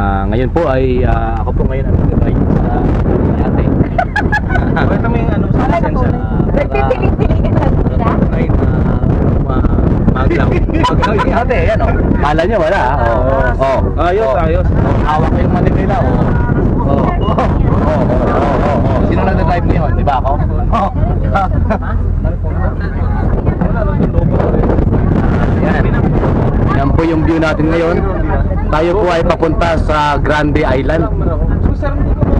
Ngayon po ay ako po ngayon ang nag-ride sa ate. Bakit naman yung ano sa lisensya? Nagpipiling-piling ka na. Ride na maglaw. Maglaw yung ate, yan o. Kala nyo wala ha? Oo. Ayos, ayos. Hawak ko yung mali nila o. Sino nag-drive ngayon? Di ba ako? Yan. Yan po yung view natin ngayon. Tayo po ay papunta sa Grande Island. So, sir, hindi ko